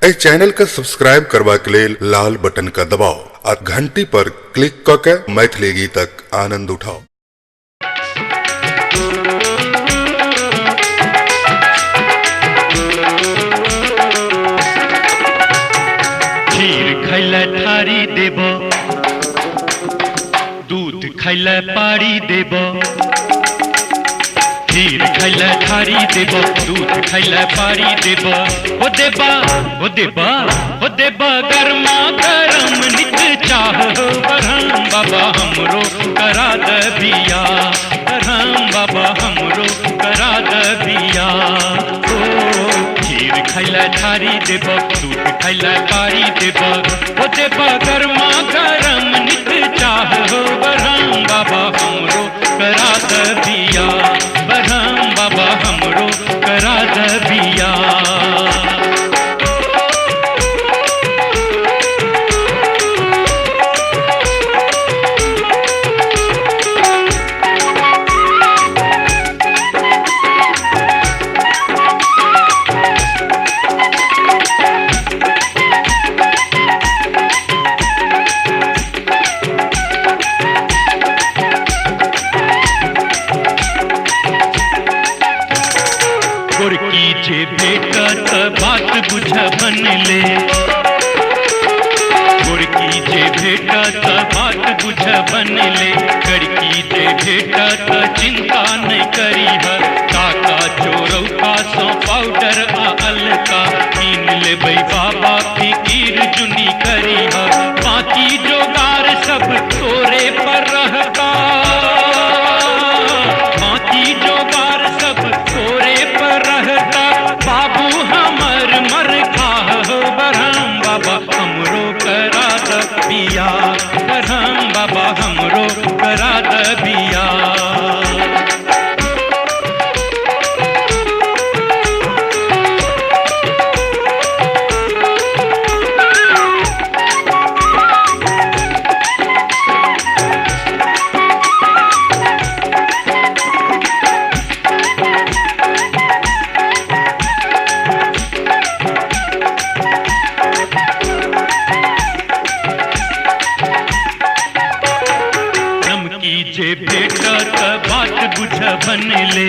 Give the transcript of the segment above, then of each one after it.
इस channel का subscribe करवा के लिए लाल बटन का दबाओ और घंटी पर क्लिक करके मैथिली गीतक आनंद उठाओ। खीर खैले थारी देब, दूध खैले पारी देब। खीर खैले थारी देब, दूध खैले पारी देब। हो देबा हो देबा हो देबा गरमा गरम नित चाह बरहम बाबा हमरो करा दे बिया। बरहम बाबा हमरो करा दे बिया। खीर खैले थारी देब, दूध खैले पारी देब। हो देबा गरमा गरम नित चाह बरहम बाबा हमरो करा दे बिया। बरहम बाबा हमरो करा दे बिया। गोरकी जे भेटत बात बुझ बनले। गोरकी जे भेटत बात बुझ बनले। गड़की जे भेटत चिंता नहीं करी है। काका चोरौका सौ पाउडर आ अलका कीन लेबै बाबा फिकीर जुनी करी है। बाकी जोगार सब तोरे पर रहता। बाकी जोगार सब तोरे पर रहता। बाबू हमर मर खाह बरहम बाबा हमरो करा दे बिया। बरहम बाबा हमरो करा दे बिया। जे भेटत बात बुझ बनले।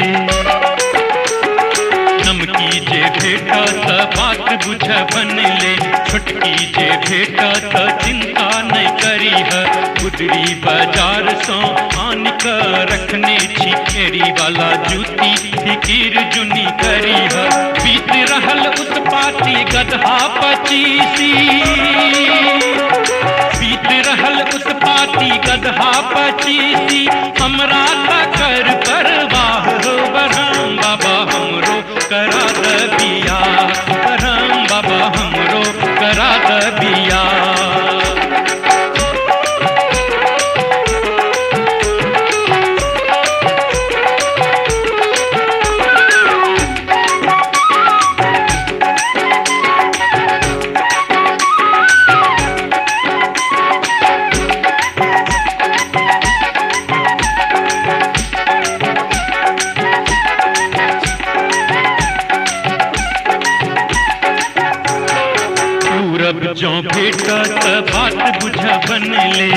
नमकी जे भेटत बात बुझ बनले। छोटकी जे भेटत चिंता नहीं करी है। गुदरी बाजार सो आन के रखने छी एड़ी वाला जूती फिकीर जुनी करी है। बीत रहल उत्पाती गधा पचीसी। बीत रहल उत्पाती गधा पचीसी। हमरा कर परवाह बरहम बाबा हमरो करा दे बिया। बरहम बाबा हमरो करा दे बिया। जो भेटत बात बुझ बनले।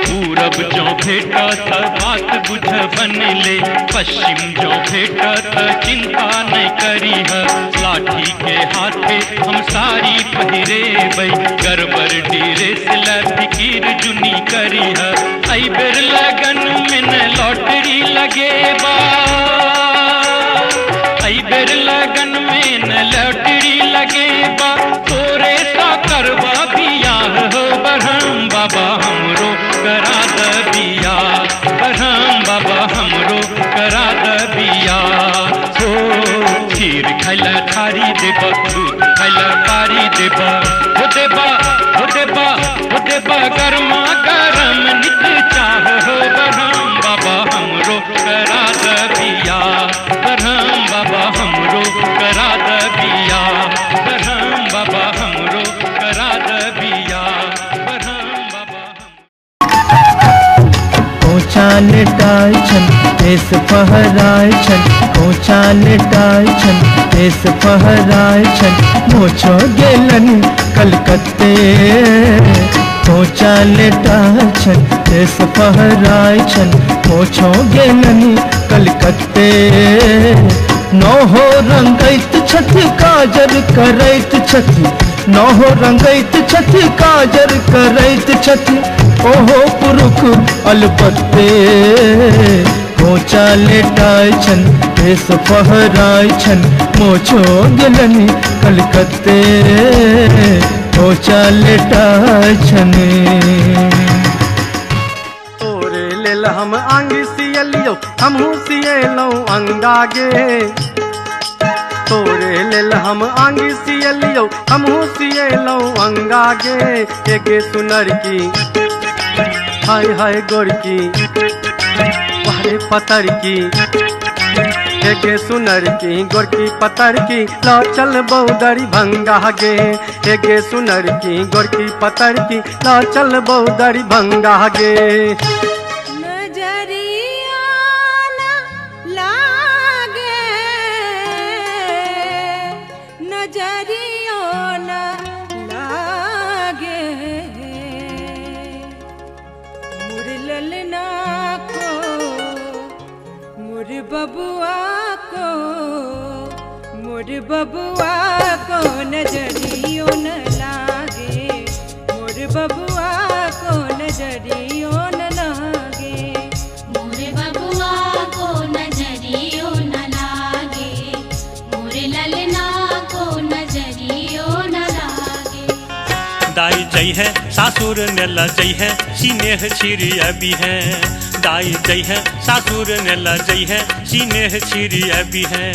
पूरब जो भेटत बात बुझ बनले। पश्चिम जो भेटत चिंता नहीं करी है। लाठी के हाथे हम सारी पहिरेबै। गरबर डीरे से फिकीर जुनी करी है। आई बेर लगन में न लॉटरी लगेबा। आई बेर लगन में न लॉटरी लगेबा। तोरे सा करवा बियाह बरहम बाबा हमरो करा दे बिया। बरहम बाबा हमरो करा दे बिया। खीर खैले थारी देब, दूध खैले पारी देब। हो देबा हो देबा हो देबा गरमा गरम नित चाह बरहम बाबा हमरो करा दे बिया। बरहम बाबा हमरो करा दे बिया। बरहम बाबा हमरो करा दे बिया। बरहम बाबा ऊंचा लेटाय छन केस फहराय छन कोचा लेटाय छन केस फहराय छन मोछो गेलन कलकत्ते कोचा लेटाय छन केस फहराय छन मोछो गेलन कलकत्ते नौहो रंगैत छथि काजर करैत छथि नौहो रंगैत छथि काजर करैत छथि ओहो पुरुख अलबत्ते कोचा लेटाय छन केस फहराय छन मोछो गेलनि कलकत्ते कोचा लेटाय छन तोरे लेल हम अंग सियलियो हमहू सियलौ अंगागे तोरे लेल हम अंग सियलियो हमहू सियलौ अंगागे एगे सुनर की हाय हाय गोरकी वारे पतर की एगे सुनर की गोरकी पतर की ला चल बौदरी भंगा गे एगे सुनर की गोरकी पतर की ला चल बौदरी भंगा गे बबुआ को नजरियो न लागे मोर बबुआ को नजरियो न लागे मोर बबुआ को नजरियो न लागे मोर ललना को नजरियो न लागे दाई जई है सासुर नेला जई है सीनेह छिरी अभी है दाई जई है सासुर नेला जई है सीनेह छिरी अभी है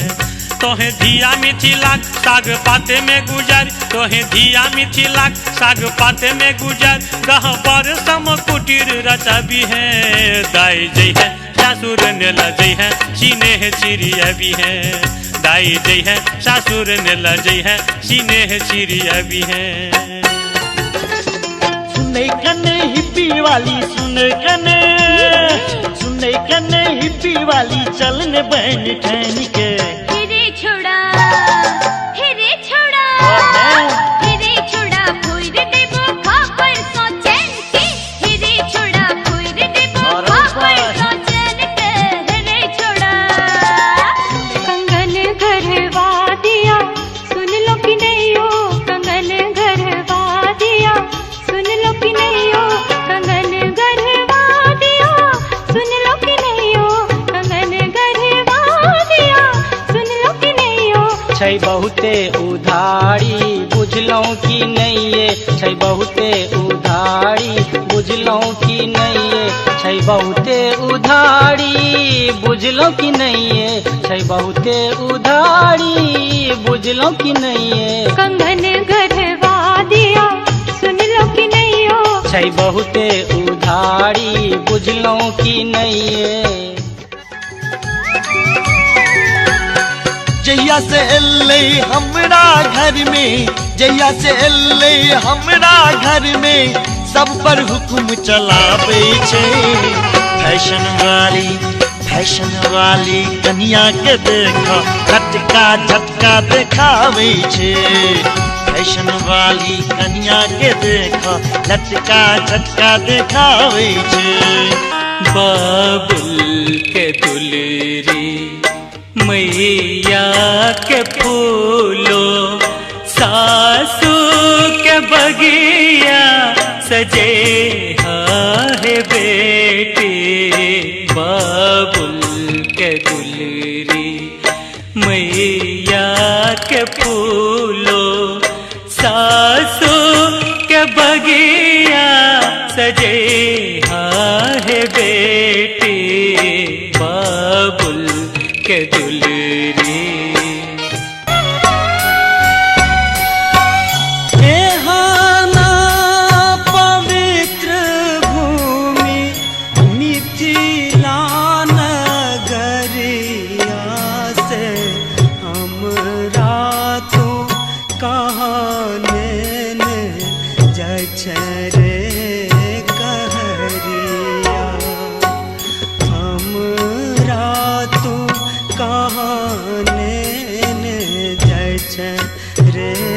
तोहे धिया मिथिलाक साग पाते में गुजर तोहे धिया मिथिलाक साग पाते में गुजर गह पर सम कुटीर रचा भी है दाई जई है सासुर नेला जई है सीनेह छिरी अभी है दाई जई है सासुर नेला जई है सीनेह छिरी अभी है सुने कने हिप्पी वाली सुने कने हिप्पी वाली चलन बहन ठहन के हिरे छोड़ा फुर देबो खापर सो चैन के हिरे छोड़ा फुर देबो खापर सो चैन के हिरे छोड़ा कंगन घरवा दिया सुन लो कि नहीं हो कंगन घरवा दिया सुन लो कि नहीं हो कंगन घरवा दिया सुन लो कि नहीं हो कंगन घरवा दिया सुन लो कि नहीं हो छै बहुते उधारी बुझलौं कि नहीं ये छै बहुते उधारी बुझलौं कि नहीं ये छै बहुते उधारी बुझलौं कि नहीं ये छै बहुते उधारी बुझलौं कि नहीं ये कंगन घरवा दिया सुन लो कि नहीं हो छै बहुते उधारी बुझलौं कि नहीं ये जहिया से एलै हमरा घर में जहिया से एलै हमरा घर में सब पर हुक्म चलाबै छै फैशन वाली कनिया के देखा झटका झटका देखाबै छै फैशन वाली कनिया के देखा झटका झटका देखाबै छै बाबुल के दुलरी मैया के फूलो सासू के बगिया सजे है बेटी बाबुल के दुलरी मैया के फूलो सासू के बगिया सजे है बेटी बाबुल के दुलरी एहाना पवित्र भूमि मिथिला नगरिया से हमरा तो कहाने जछरे कहरिया हमरा है रे